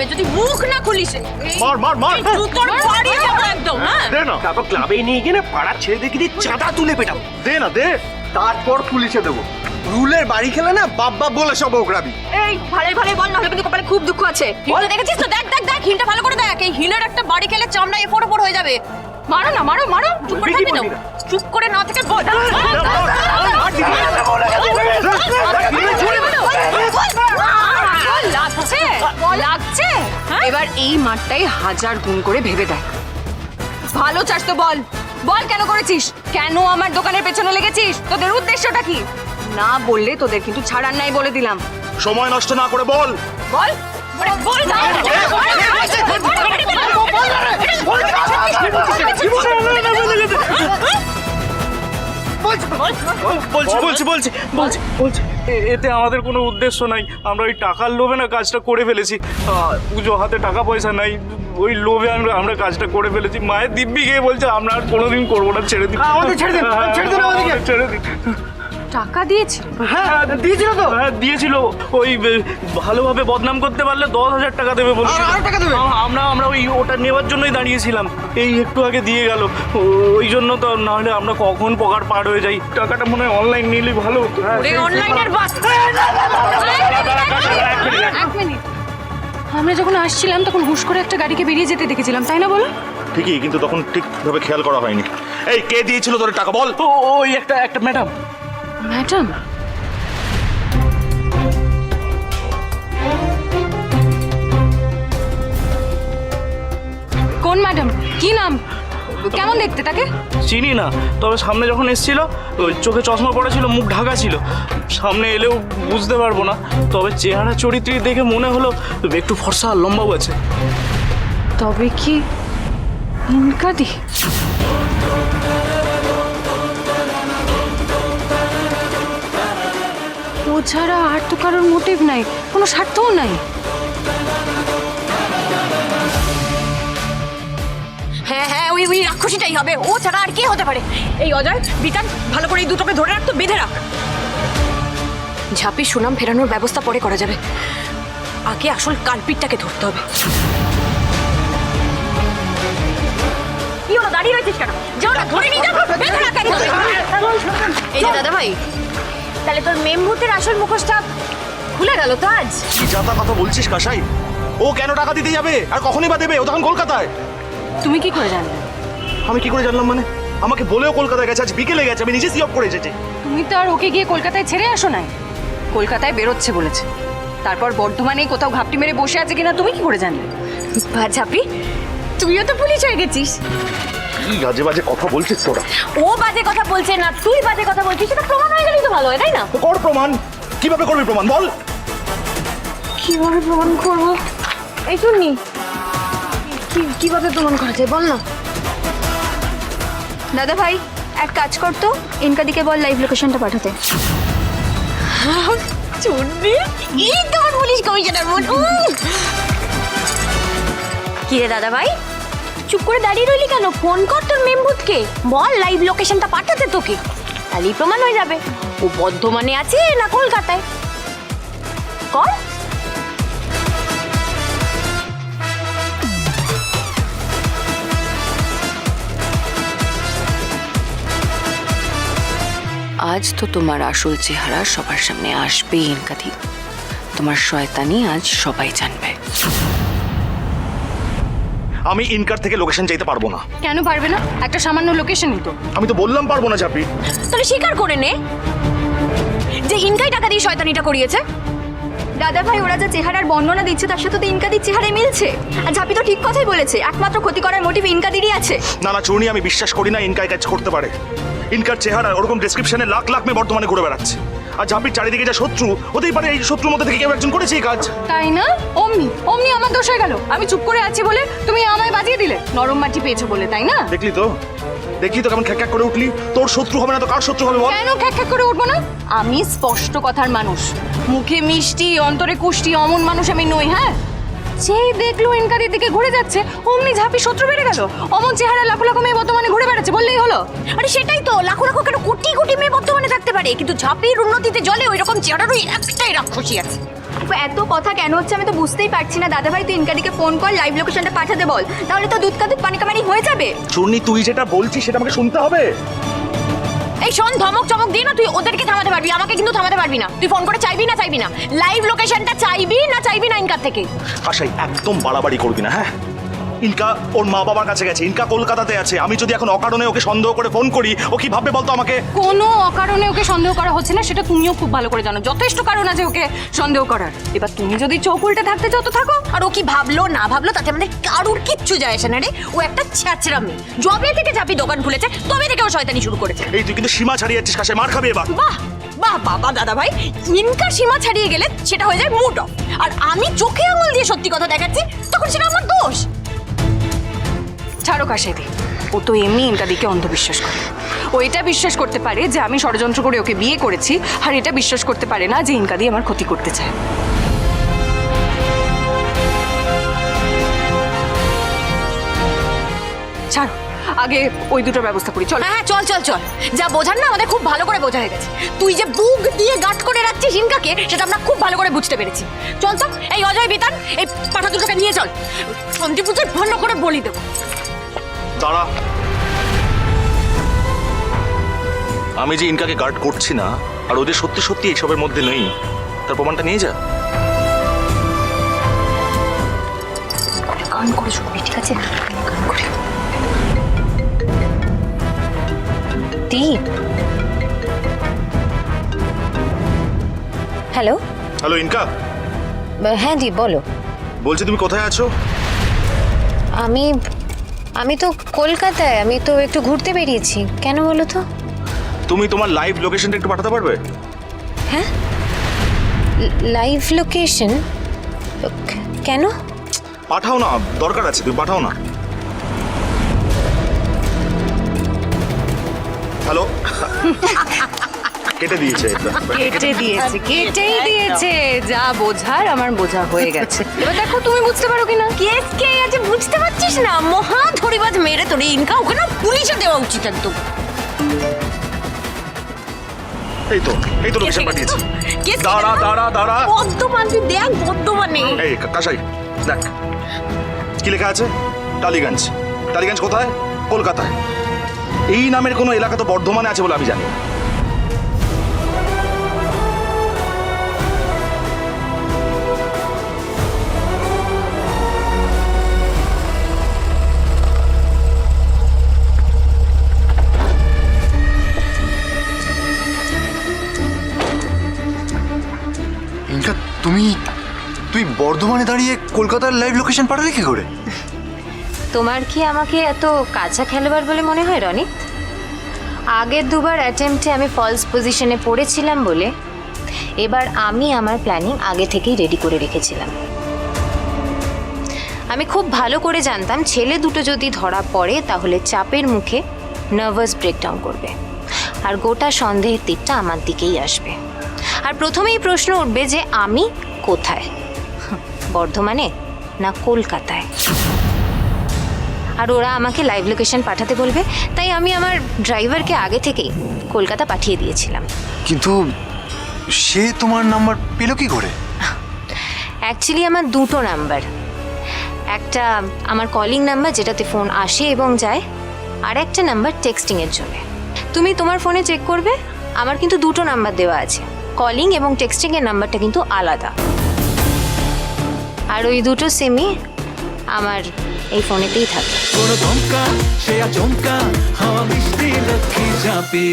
যাবে যদি মুখ না খুলিস। মার মার মার তোর বাড়ি যাবো একদম। হ্যাঁ দে না তারপর ক্লাবে নিয়ে গিয়ে না পাড়ার ছেলেদেরকে দিয়ে চাঁদা তুলে পেটাবো। দে না দে তারপর পুলিশে দেবো। রুলের বাড়ি খেলে না বাপ বাপ বলে সব ওগ্রাবি। এই ভালো ভালো বল, নাহলে কিন্তু কপালে খুব দুঃখ আছে। হিলটা দেখেছিস তো? দেখ দেখ দেখ হিলটা ভালো করে দেখ। এই হিলের একটা বাড়ি খেলে চামড়া এফোর ওপর হয়ে যাবে। মারো না মারো মারো, চুপ করে থাকবি না? চুপ করে না থেকে বল। লাগছে লাগছে। এবার এই মাঠটাই 1000 গুণ করে ভেবে দেখ। ভালো চাস তো বল, বল কেন করেছিস? কেন আমার দোকানের পেছনে লেগেছিস? তোদের উদ্দেশ্যটা কি? না বললে তোদের কিন্তু ছাড়ার নাই বলে দিলাম। সময় নষ্ট না করে বল। বল বল এতে আমাদের কোনো উদ্দেশ্য নাই। আমরা ওই টাকার লোভে না কাজটা করে ফেলেছি। পুজো হাতে টাকা পয়সা নাই, ওই লোভে আমরা কাজটা করে ফেলেছি। মায়ের দিব্যি গিয়ে বলছে আমরা আর কোনোদিন করবো না, ছেড়ে দিন। আমাদের ছেড়ে দিন, ছেড়ে দিন আমাদেরকে। ছেড়ে দিন। টাকা দিয়েছি? হ্যাঁ দিয়েছিল তো। হ্যাঁ দিয়েছিল। ওই ভালোভাবে বদনাম করতে পারলে 10,000 টাকা দেবে বলছিল। আর টাকা দেবে? আমরা ওই ওটা নেওয়ার জন্যই দাঁড়িয়েছিলাম। এই একটু আগে দিয়ে গেল। ওই জন্য তো, নাহলে আমরা কখন পকার পার হয়ে যাই। টাকাটা মনে হয় অনলাইন নিলে ভালো হতো। ওরে অনলাইনের বাস। এক মিনিট, আমরা যখন আসছিলাম তখন হুশ করে একটা গাড়িকে বেরিয়ে যেতে দেখেছিলাম, তাই না বলো? ঠিকই, কিন্তু তখন ঠিকভাবে খেয়াল করা হয়নি। এই কে দিয়েছিল তোর টাকা বল। ওই একটা ম্যাডাম। ম্যাডাম? কোন ম্যাডাম? কি নাম? কেমন দেখতে তাকে? চিনি না, তবে সামনে যখন এসেছিল ওই চোখে চশমা পড়া ছিল, মুখ ঢাকা ছিল। সামনে এলেও বুঝতে পারবো না, তবে চেহারা চরিত্রী দেখে মনে হলো একটু ফর্সা আর লম্বাও আছে। তবে কি ইনকাদি? ও ছাড়া আর তো কারোর মোটিভ নাই, কোনো স্বার্থও নাই। হ্যাঁ হ্যাঁ, ওই ওই রাক্ষসীটাই হবে। ও ছাড়া আর কে হতে পারে? এই অজয়, বিতান, ভালো করে এই দুটোকে ধরে রাখ তো, বেঁধে রাখ। ঝাঁপি সুনাম ফেরানোর ব্যবস্থা পরে করা যাবে, আগে আসল কালপিটটাকে ধরতে হবে। কি হলো, দাঁড়িয়ে রয়েছিস কেন? যাও না, ধরে নিয়ে যাও, বেঁধে রাখ একদম। এই যে দাদা ভাই, তাহলে তোর মেমভূতের আসল মুখোশটা খুলে গেল তো আজ? কি যাতা কথা বলছিস কাসাই? ও কেন টাকা দিতে যাবে আর কখনই বা দেবে? ও তখন কলকাতায়। তুমি কি করে জানলে? আমি কি করে জানলাম মানে? আমাকে বলেও কলকাতায় গেছে, আজ বিকেলে গেছে, আমি নিজে সিঅফ করে এসেছি। তুমি তো আর ওকে গিয়ে কলকাতায় ছেড়ে আসো নাই। কলকাতায় বেরোচ্ছে বলেছে, তারপর বর্ধমানে কোথাও ঘাপটি মেরে বসে আছে কিনা তুমি কি করে জানলে? ঝাপি, তুইও তো পুলিশ হয়ে গেছিস। কি বাজে বাজে কথা বলছিস তোরা? ও বাজে কথা বলছে না, তুই বাজে কথা বলছিস, সেটা প্রমাণ হয়ে গেলেই তো ভালো হয়, তাই না? তো কর প্রমাণ। কিভাবে করবি প্রমাণ বল? কিভাবে প্রমাণ করবো? এই শুননি, কিভাবে প্রমাণ করা যায় বল না। দাদা ভাই, এক কাজ করতো, ইনকাদিকে বল লাইভ লোকেশনটা পাঠাতে। চুন্নি, এই তো আমার পুলিশ কমিশনার বোন। কি রে দাদা ভাই, চুপ করে দাঁড়িয়ে রইলি কেন? ফোন কর তোর মেমভূতকে, বল লাইভ লোকেশনটা পাঠাতে তোকে, তাহলেই প্রমাণ হয়ে যাবে ও বর্ধমানে আছে না কলকাতায়। কর। আজ তো তোমার আসল চেহারা সবার সামনে আসবে ইনকাদি। তোমার শয়তানি আজ সবাই জানবে। আমি ইনকার থেকে লোকেশন চাইতে পারবো না। কেন পারবে না? একটা সামান্য লোকেশনই তো। আমি তো বললাম পারবো না ঝাপি। তাহলে স্বীকার করে নে যে ইনকাই টাকা দিয়ে শয়তানিটা করিয়েছে। দাদা ভাই, ওরা যে চেহারার বর্ণনা দিচ্ছে তার সাথে তো ইনকাদির চেহারায় মিলছে। আর ঝাপি তো ঠিক কথাই বলেছে, একমাত্র ক্ষতি করার মোটিভ ইনকাদিরই আছে। না না চূর্ণি, আমি বিশ্বাস করি না ইনকাই কাজ করতে পারে। ইনকার চেহারা ওরকম ডেসক্রিপশনে লাখ লাখ মেয়ে বর্তমানে ঘুরে বেড়াচ্ছে। আর ঝাপির চারিদিকে যা শত্রু, হতেই পারে এই শত্রুর মধ্যে থেকে কেউ একজন করেছে এই কাজ। তাই না? অমনি অমনি আমার দোষ হয়ে গেল। আমি চুপ করে আছি বলে তুমি আমায় বাজিয়ে দিলে, নরম মাটি পেয়েছো বলে, তাই না? দেখলি তো কেমন খ্যাক করে উঠলি। তোর শত্রু হবে না তো কার শত্রু হবে বল? কেন খ্যাক করে উঠবো না? আমি স্পষ্ট কথার মানুষ, মুখে মিষ্টি অন্তরে কুষ্টি, অমন মানুষ আমি নই। হ্যাঁ, যেই দেখলো ইনকারির দিকে ঘুরে যাচ্ছে অমনি ঝাপি শত্রু বেড়ে গেল। অমন চেহারা লাখো লাখো মেয়ে বর্তমানে ঘুরে বেড়াচ্ছে বললেই হলো। আরে সেটাই তো, লাখো লাখো কেন কোটি কোটি মেয়ে বর্তমানে থাকতে পারে, কিন্তু ঝাপির উন্নতিতে জলে ওই রকম চেহারারই একটাই রাক্ষসী আছে। এত কথা কেন হচ্ছে আমি তো বুঝতেই পারছি না। দাদা ভাই তুই ইনকাদিকে ফোন কর, লাইভ লোকেশনটা পাঠাতে বল, তাহলে তো দুধ কা দুধ পানি কামানি হয়ে যাবে। চূর্ণি, তুই যেটা বলছিস সেটা আমাকে শুনতে হবে। এই শোন, ধমক চমক দিয়ে না তুই ওদেরকে থামাতে পারবি, আমাকে কিন্তু থামাতে পারবি না। তুই ফোন করে চাইবি না লাইভ লোকেশনটা চাইবি না ইনকার থেকে। আশাই, একদম বাড়াবাড়ি করবি না, হ্যাঁ? ইনকা ওর মা বাবার কাছে গেছে, ইনকা কলকাতাতে আছে। আমি যদি এখন অকারণে ওকে সন্দেহ করে ফোন করি, ও কি ভাববে বলতো আমাকে? কোনো অকারণে ওকে সন্দেহ করা হচ্ছে না, সেটা তুমিও খুব ভালো করে জানো। যথেষ্ট কারণ আছে ওকে সন্দেহ করার। এবার তুমি যদি চোখ উল্টে থাকতে চাও তো থাকো। আর ও কি ভাবলো না ভাবলো তাতে আমাদের কারুর কিচ্ছু যায় আসে না রে। ও একটা ছ্যাচরা মেয়ে, যবে থেকে ঝাঁপি দোকান খুলেছে তবে থেকে ও শয়তানি শুরু করেছে। এই তুই কিন্তু সীমা ছাড়িয়ে যাচ্ছিস, কাছে মার খাবি এবার। বাহ বাহ বাবা দাদা ভাই, ইনকা সীমা ছাড়িয়ে গেলে সেটা হয়ে যায় মুড অফ, আর আমি চোখে আঙুল দিয়ে সত্যি কথা দেখাচ্ছি তখন সেটা আমার দোষ। ছাড়ো কাশেদি, ও তো এমনি ইনকাদিকে অন্ধবিশ্বাস করে। ও এটা বিশ্বাস করতে পারে যে আমি ষড়যন্ত্র করে ওকে বিয়ে করেছি, আর এটা বিশ্বাস করতে পারে না যে ইনকাদি আমার ক্ষতি করতে চায়। ছাড়ো, আগে ওই দুটোর ব্যবস্থা করি। চল। হ্যাঁ চল চল চল, যা বোঝার না আমাদের খুব ভালো করে বোঝা হয়ে গেছে। তুই যে বুক দিয়ে গাঁট করে রাখছিস ইনকাকে, সেটা আমরা খুব ভালো করে বুঝতে পেরেছি। চল চল, এই অজয় বিতান, এই পাঠা দুটোকে নিয়ে চল, সন্ধি পুজোর ভালো করে বলি দেবো। দাঁড়া, আমি যে ইনকাকে গার্ড করছি না আর ওদের সত্যি সত্যি এইসবের মধ্যে নেই, তার প্রমাণটা নিয়ে যা। গান করে শুনবি, ঠিক আছে? গান করে। দীপ, হ্যালো। Hello Inca. হ্যাঁ দীপ বলো। বলছি তুমি কোথায় আছো? আমি তো কলকাতায়, আমি তো একটু ঘুরতে বেরিয়েছি। কেন বলো তো? তুমি তোমার লাইভ লোকেশনটা একটু পাঠাতে পারবে? হ্যাঁ, লাইভ লোকেশন কেন? পাঠাও না, দরকার আছে, তুমি পাঠাও না। হ্যালো। কেটে দিয়েছে। কেটেই দিয়েছে। যা বোঝার আমার বোঝা হয়ে গেছে। এবার দেখো তুমি বুঝতে পারো কিনা। কেস কে আছে বুঝতে পারছিস না? মহা ধরিবাজ মেরে তোর ইনকা ওখানে পুলিশে দেওয়া উচিত একদম। এই তো লোকেশন পাঠিয়েছি। কেস দাঁড়া। বর্ধমান, তুই দেখ বর্ধমানে। এই কাশাই দেখ কি লেখা আছে। টালিগঞ্জ। টালিগঞ্জ কোথায়? কলকাতায়। এই নামের কোনো এলাকা তো বর্ধমানে আছে বলে আমি জানি। ইনকা, তুই বর্ধমানে দাঁড়িয়ে কলকাতার লাইভ লোকেশন পাঠালে কি করে? তোমার কি আমাকে এত কাঁচা খেলোয়াড় বলে মনে হয় রনি? আগের দুবার অ্যাটেম্পটে আমি ফলস পজিশনে পড়েছিলাম বলে এবার আমি আমার প্ল্যানিং আগে থেকেই রেডি করে রেখেছিলাম। আমি খুব ভালো করে জানতাম ছেলে দুটো যদি ধরা পড়ে তাহলে চাপের মুখে নার্ভাস ব্রেকডাউন করবে, আর গোটা সন্দেহের তীরটা আমার দিকেই আসবে। আর প্রথমেই প্রশ্ন উঠবে যে আমি কোথায়, বর্ধমানে না কলকাতায়। আর ওরা আমাকে লাইভ লোকেশন পাঠাতে বলবে, তাই আমি আমার ড্রাইভারকে আগে থেকেই কলকাতা পাঠিয়ে দিয়েছিলাম। কিন্তু সে তোমার নাম্বার পেল কি করে? অ্যাকচুয়ালি আমার দুটো নাম্বার, একটা আমার কলিং নাম্বার যেটাতে ফোন আসে এবং যায়, আর একটা নাম্বার টেক্সটিংয়ের জন্য। তুমি তোমার ফোনে চেক করবে, আমার কিন্তু দুটো নাম্বার দেওয়া আছে, কলিং এবং টেক্সটিংয়ের নাম্বারটা কিন্তু আলাদা। আর ওই দুটো সিমই আমার এই ফোনেতেই থাকে। কোনো ধমকা সে আচমকা হাওয়া মিষ্টি লক্ষ্মী চাপে।